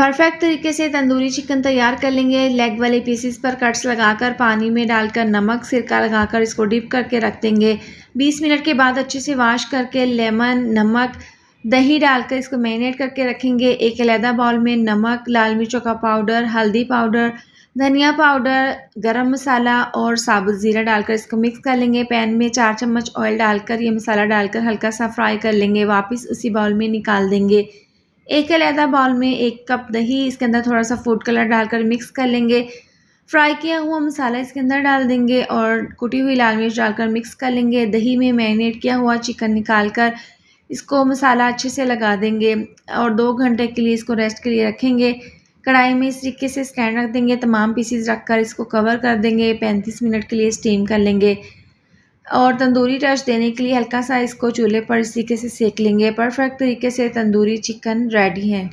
Perfect तरीके से tandoori chicken तैयार कर लेंगे। लेग वाले पीसेस पर कट्स लगाकर पानी में डालकर नमक सिरका लगाकर इसको डिप करके रख देंगे। 20 मिनट के बाद अच्छे से वॉश करके लेमन, नमक, दही डालकर इसको मैरिनेट करके रखेंगे। एक अलहदा बाउल में नमक, लाल मिर्चों का पाउडर, हल्दी पाउडर, धनिया पाउडर, गरम मसाला और साबुत ज़ीरा डालकर इसको मिक्स कर लेंगे। पैन में 4 चम्मच ऑयल डालकर ये मसाला डालकर हल्का सा फ्राई कर लेंगे। वापस उसी बाउल में निकाल देंगे। एक अलहदा बाउल में 1 कप दही, इसके अंदर थोड़ा सा फूड कलर डालकर मिक्स कर लेंगे। फ्राई किया हुआ मसाला इसके अंदर डाल देंगे और कुटी हुई लाल मिर्च डालकर मिक्स कर लेंगे। दही में मैरिनेट किया हुआ चिकन निकाल कर इसको मसाला अच्छे से लगा देंगे और 2 घंटे के लिए इसको रेस्ट के लिए रखेंगे। कढ़ाई में इस तरीके से स्टैंड रख देंगे, तमाम पीसेस रखकर इसको कवर कर देंगे। 35 मिनट के लिए स्टीम कर लेंगे और तंदूरी टच देने के लिए हल्का सा इसको चूल्हे पर इस तरीके से सेक लेंगे। परफेक्ट तरीके से तंदूरी चिकन रेडी है।